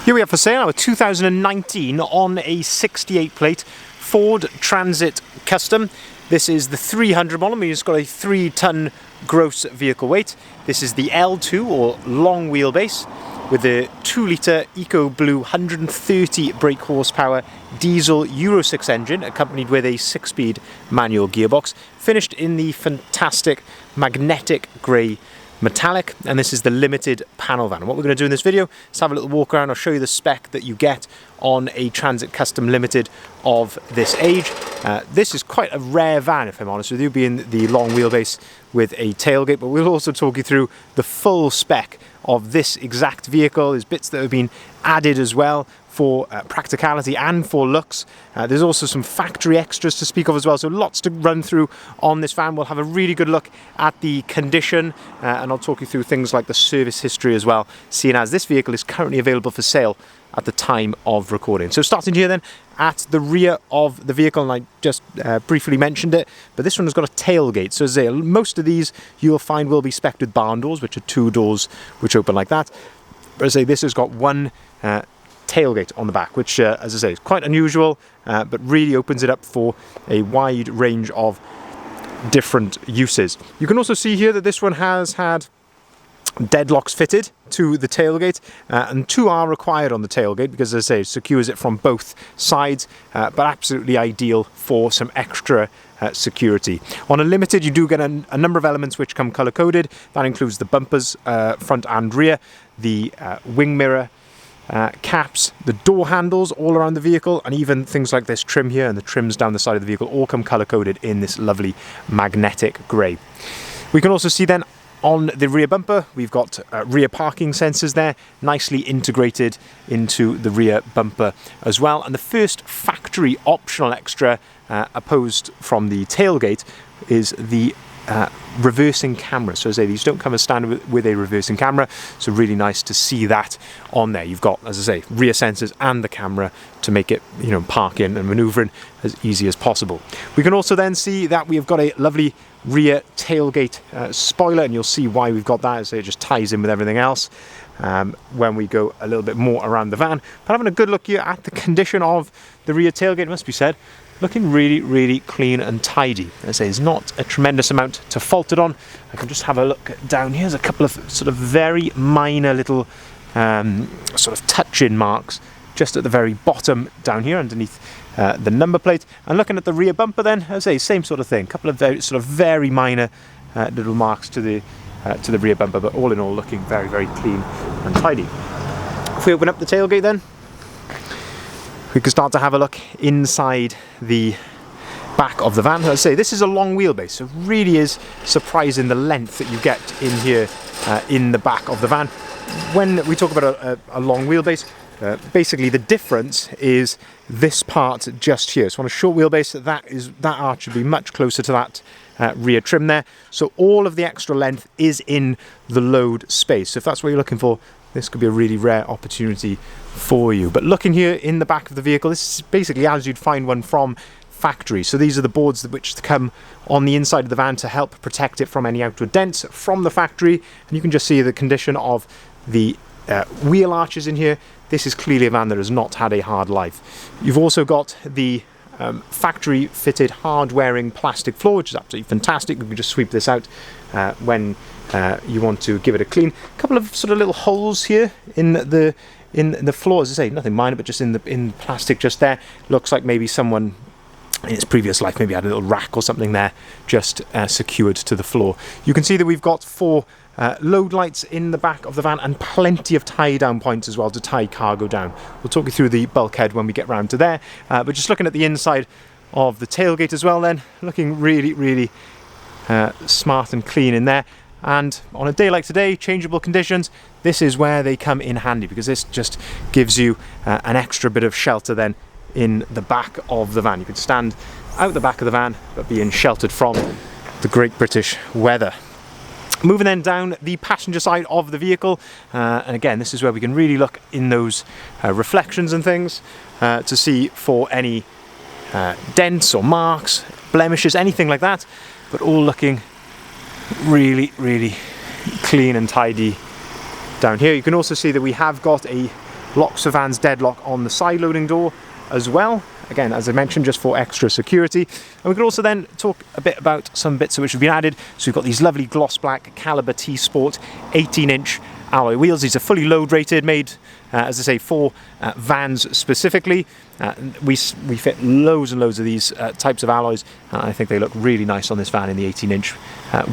Here we have for sale our 2019 on a 68 plate Ford Transit Custom. This is the 300 model, meaning it's got a 3-ton gross vehicle weight. This is the L2 or long wheelbase with the 2-litre Eco Blue 130 brake horsepower diesel Euro 6 engine accompanied with a 6-speed manual gearbox, finished in the fantastic magnetic grey metallic, and this is the limited panel van. And what we're going to do in this video is have a little walk around. I'll show you the spec that you get on a Transit Custom Limited of this age. This is quite a rare van, if I'm honest with you, being the long wheelbase with a tailgate, but we'll also talk you through the full spec of this exact vehicle. There's bits that have been added as well for practicality and for looks. There's also some factory extras to speak of as well, so lots to run through on this van. We'll have a really good look at the condition and I'll talk you through things like the service history as well, seeing as this vehicle is currently available for sale at the time of recording. So starting here then at the rear of the vehicle, and I just briefly mentioned it, but this one has got a tailgate. So as I say, most of these you'll find will be spec'd with barn doors, which are 2 doors which open like that. But as I say, this has got one tailgate on the back, which as I say is quite unusual, but really opens it up for a wide range of different uses. You can also see here that this one has had deadlocks fitted to the tailgate, and 2 are required on the tailgate because, as I say, it secures it from both sides, but absolutely ideal for some extra security. On a Limited you do get a number of elements which come colour coded. That includes the bumpers, front and rear, the wing mirror caps, the door handles all around the vehicle, and even things like this trim here and the trims down the side of the vehicle all come colour coded in this lovely magnetic grey. We can also see then on the rear bumper we've got rear parking sensors there, nicely integrated into the rear bumper as well. And the first factory optional extra opposed from the tailgate is the reversing camera. So as I say, these don't come as standard with a reversing camera, so really nice to see that on there. You've got, as I say, rear sensors and the camera to make it, you know, parking and manoeuvring as easy as possible. We can also then see that we've got a lovely rear tailgate spoiler, and you'll see why we've got that, as it just ties in with everything else when we go a little bit more around the van. But having a good look here at the condition of the rear tailgate, it must be said, looking really clean and tidy. As I say, there's not a tremendous amount to fault it on. I can just have a look down here. There's a couple of sort of very minor little sort of touch-in marks just at the very bottom down here underneath the number plate. And looking at the rear bumper then, as I say, same sort of thing. A couple of very minor little marks to the rear bumper, but all in all looking very clean and tidy. If we open up the tailgate then, we can start to have a look inside the back of the van. As I say, this is a long wheelbase, so it really is surprising the length that you get in here in the back of the van. When we talk about a long wheelbase, basically the difference is this part just here. So on a short wheelbase, that arch should be much closer to that rear trim there. So all of the extra length is in the load space. So if that's what you're looking for, this could be a really rare opportunity for you. But looking here in the back of the vehicle, this is basically as you'd find one from factory. So these are the boards which come on the inside of the van to help protect it from any outward dents from the factory. And you can just see the condition of the wheel arches in here. This is clearly a van that has not had a hard life. You've also got the factory fitted hard wearing plastic floor, which is absolutely fantastic. You can just sweep this out when you want to give it a clean. A couple of sort of little holes here in the floor, as I say, nothing minor, but just in plastic just there. Looks like maybe someone in its previous life maybe had a little rack or something there just secured to the floor. You can see that we've got 4 load lights in the back of the van and plenty of tie down points as well to tie cargo down. We'll talk you through the bulkhead when we get round to there, but just looking at the inside of the tailgate as well then, looking really smart and clean in there. And on a day like today, changeable conditions, this is where they come in handy, because this just gives you an extra bit of shelter then in the back of the van. You can stand out the back of the van but being sheltered from the Great British weather. Moving then down the passenger side of the vehicle, and again this is where we can really look in those reflections and things to see for any dents or marks, blemishes, anything like that, but all looking really clean and tidy down here. You can also see that we have got a locks for vans deadlock on the side loading door as well. Again, as I mentioned, just for extra security. And we could also then talk a bit about some bits which have been added. So we've got these lovely gloss black Caliber T-Sport 18-inch alloy wheels. These are fully load rated, made, as I say, for vans specifically. We fit loads and loads of these types of alloys. I think they look really nice on this van in the 18-inch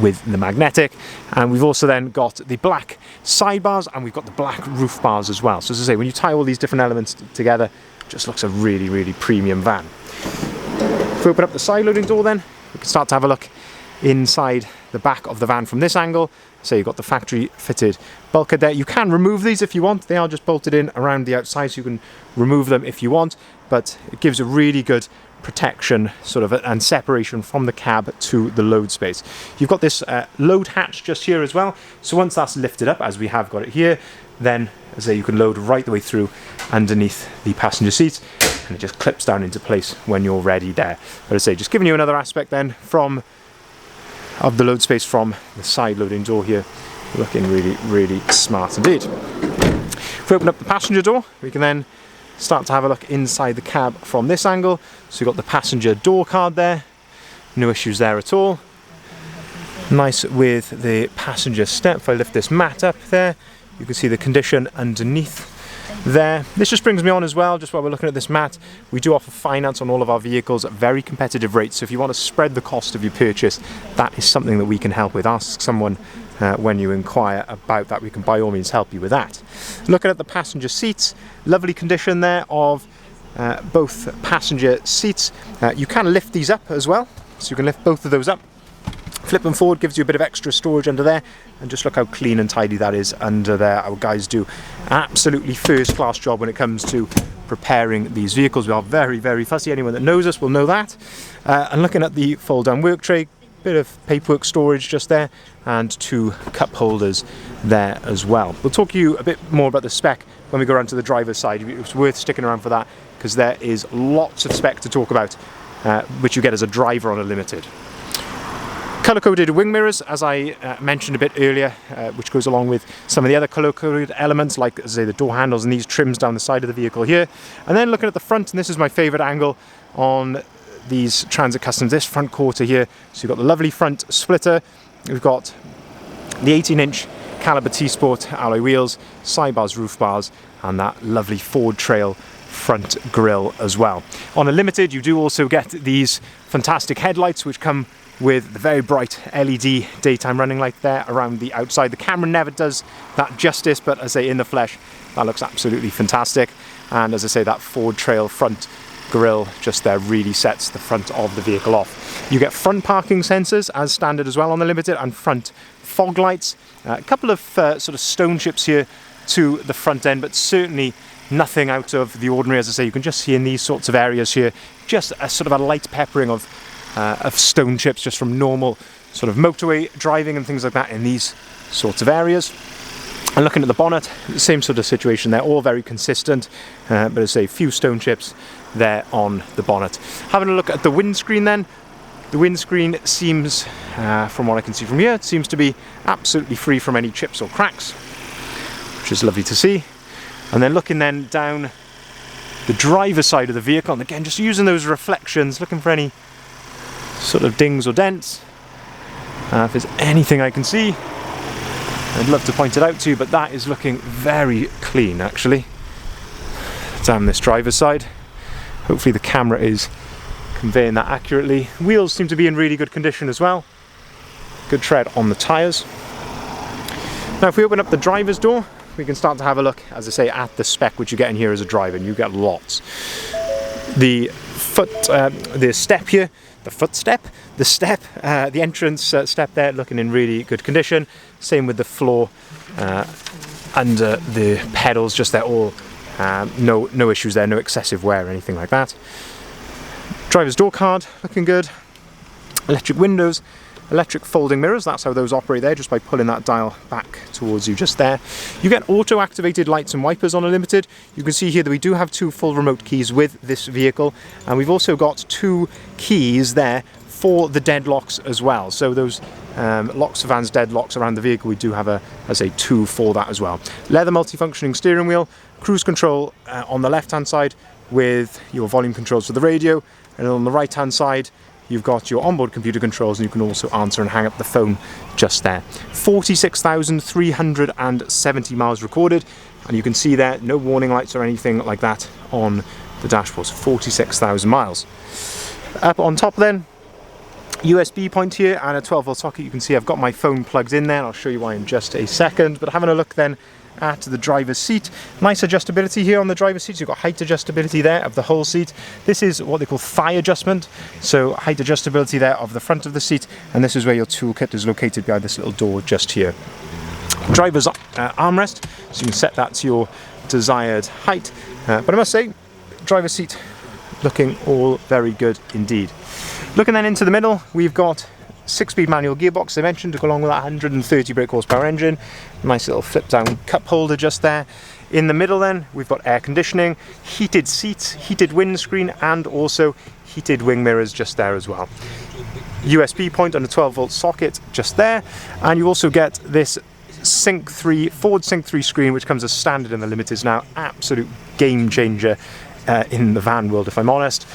with the magnetic. And we've also then got the black sidebars, and we've got the black roof bars as well. So as I say, when you tie all these different elements together, just looks a really, really premium van. If we open up the side loading door then, we can start to have a look inside the back of the van from this angle. So you've got the factory fitted bulkhead there. You can remove these if you want. They are just bolted in around the outside, so you can remove them if you want, but it gives a really good protection sort of and separation from the cab to the load space. You've got this load hatch just here as well. So once that's lifted up, as we have got it here, then as I say, you can load right the way through underneath the passenger seat, and it just clips down into place when you're ready there. But as I say, just giving you another aspect then of the load space from the side loading door here, looking really, really smart indeed. If we open up the passenger door, we can then start to have a look inside the cab from this angle. So you've got the passenger door card there, no issues there at all. Nice with the passenger step. If I lift this mat up there, you can see the condition underneath there. This just brings me on as well, just while we're looking at this mat, we do offer finance on all of our vehicles at very competitive rates. So if you want to spread the cost of your purchase, that is something that we can help with. Ask someone when you inquire about that. We can by all means help you with that. Looking at the passenger seats, lovely condition there of both passenger seats. You can lift these up as well, so you can lift both of those up. Flip them forward, gives you a bit of extra storage under there, and just look how clean and tidy that is under there. Our guys do absolutely first class job when it comes to preparing these vehicles. We are very, very fussy. Anyone that knows us will know that. And looking at the fold down work tray, bit of paperwork storage just there, and 2 cup holders there as well. We'll talk to you a bit more about the spec when we go around to the driver's side. It's worth sticking around for that, because there is lots of spec to talk about, which you get as a driver on a limited. Colour-coded wing mirrors, as I mentioned a bit earlier, which goes along with some of the other colour-coded elements, like, as I say, the door handles and these trims down the side of the vehicle here. And then looking at the front, and this is my favourite angle on these Transit Customs, this front quarter here. So you've got the lovely front splitter, we've got the 18-inch Caliber T-Sport alloy wheels, sidebars, roof bars, and that lovely Ford Trail front grille as well. On a limited, you do also get these fantastic headlights, which come with the very bright LED daytime running light there around the outside. The camera never does that justice, but as I say, in the flesh, that looks absolutely fantastic. And as I say, that Ford Trail front grille just there really sets the front of the vehicle off. You get front parking sensors as standard as well on the Limited, and front fog lights. A couple of sort of stone chips here to the front end, but certainly nothing out of the ordinary. As I say, you can just see in these sorts of areas here, just a sort of a light peppering of stone chips just from normal sort of motorway driving and things like that in these sorts of areas. And looking at the bonnet, the same sort of situation there, all very consistent, but as I say, a few stone chips there on the bonnet. Having a look at the windscreen then, the windscreen seems, from what I can see from here, it seems to be absolutely free from any chips or cracks, which is lovely to see. And then looking then down the driver's side of the vehicle, and again just using those reflections, looking for any sort of dings or dents. If there's anything I can see, I'd love to point it out to you, but that is looking very clean actually down this driver's side. Hopefully the camera is conveying that accurately. Wheels seem to be in really good condition as well. Good tread on the tyres. Now if we open up the driver's door, we can start to have a look, as I say, at the spec which you get in here as a driver, and you get lots. The step here, the footstep, the step, the entrance step there, looking in really good condition. Same with the floor under the pedals, just there, all no issues there, no excessive wear or anything like that. Driver's door card, looking good. Electric windows, electric folding mirrors, that's how those operate there, just by pulling that dial back towards you just there. You get auto activated lights and wipers on a Limited. You can see here that we do have 2 full remote keys with this vehicle, and we've also got 2 keys there for the deadlocks as well. So those locks vans deadlocks around the vehicle, we do have as I say 2 for that as well. Leather multifunctioning steering wheel, cruise control on the left hand side with your volume controls for the radio, and on the right hand side you've got your onboard computer controls, and you can also answer and hang up the phone just there. 46,370 miles recorded, and you can see there no warning lights or anything like that on the dashboard. So 46,000 miles. Up on top then, USB point here and a 12-volt socket. You can see I've got my phone plugged in there, and I'll show you why in just a second. But having a look then at the driver's seat, nice adjustability here on the driver's seat. So you've got height adjustability there of the whole seat. This is what they call thigh adjustment, so height adjustability there of the front of the seat, and this is where your toolkit is located behind this little door just here. Driver's armrest, so you can set that to your desired height, but I must say, driver's seat looking all very good indeed. Looking then into the middle, we've got 6-speed manual gearbox, as I mentioned, to go along with that 130 brake horsepower engine. Nice little flip down cup holder just there. In the middle then, we've got air conditioning, heated seats, heated windscreen, and also heated wing mirrors just there as well. USB point and a 12-volt socket just there, and you also get this Ford Sync 3 screen, which comes as standard in the Limiteds now. Absolute game changer in the van world, if I'm honest.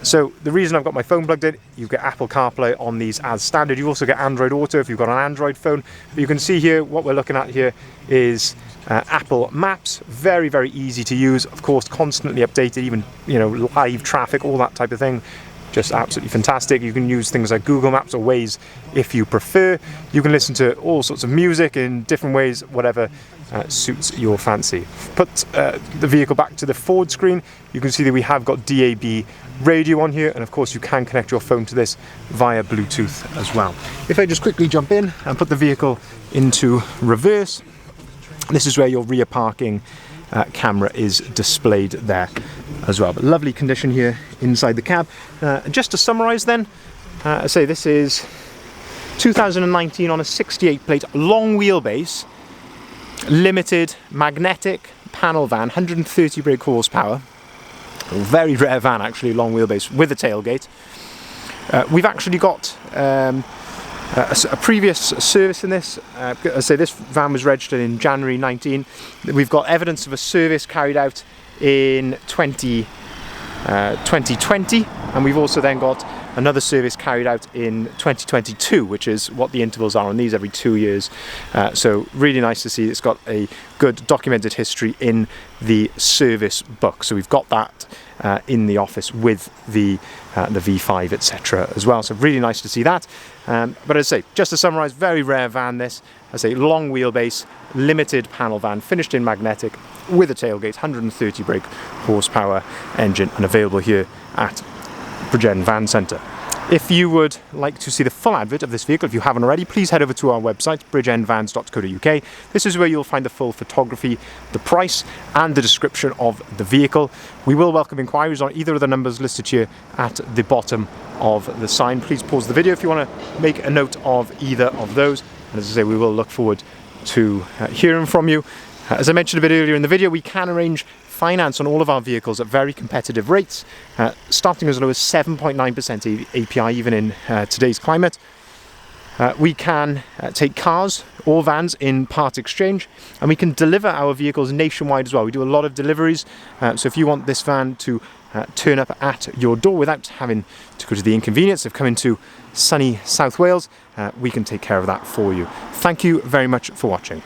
So the reason I've got my phone plugged in, you get Apple CarPlay on these as standard. You also get Android Auto if you've got an Android phone. But you can see here, what we're looking at here is Apple Maps. Very, very easy to use. Of course, constantly updated, even, you know, live traffic, all that type of thing. Just absolutely fantastic. You can use things like Google Maps or Waze if you prefer. You can listen to all sorts of music in different ways, whatever suits your fancy. Put the vehicle back to the forward screen. You can see that we have got DAB radio on here, and of course you can connect your phone to this via Bluetooth as well. If I just quickly jump in and put the vehicle into reverse, this is where your rear parking camera is displayed there as well. But lovely condition here inside the cab. Just to summarize then, I say this is 2019 on a 68 plate, long wheelbase, limited magnetic panel van, 130 brake horsepower. Very rare van actually, long wheelbase with a tailgate. We've actually got a previous service in this. I say this van was registered in January 19. We've got evidence of a service carried out in 2020, and we've also then got another service carried out in 2022, which is what the intervals are on these, every 2 years. So really nice to see it's got a good documented history in the service book. So we've got that in the office with the V5, etc. as well. So really nice to see that. But as I say, just to summarise, very rare van this. As I say, long wheelbase, limited panel van, finished in magnetic, with a tailgate, 130 brake horsepower engine, and available here at Bridgend Van Centre. If you would like to see the full advert of this vehicle, if you haven't already, please head over to our website, bridgendvans.co.uk. This is where you'll find the full photography, the price, and the description of the vehicle. We will welcome inquiries on either of the numbers listed here at the bottom of the sign. Please pause the video if you want to make a note of either of those. And as I say, we will look forward to hearing from you. As I mentioned a bit earlier in the video, we can arrange finance on all of our vehicles at very competitive rates, starting as low as 7.9% API even in today's climate. We can take cars or vans in part exchange, and we can deliver our vehicles nationwide as well. We do a lot of deliveries, so if you want this van to turn up at your door without having to go to the inconvenience of coming to sunny South Wales, we can take care of that for you. Thank you very much for watching.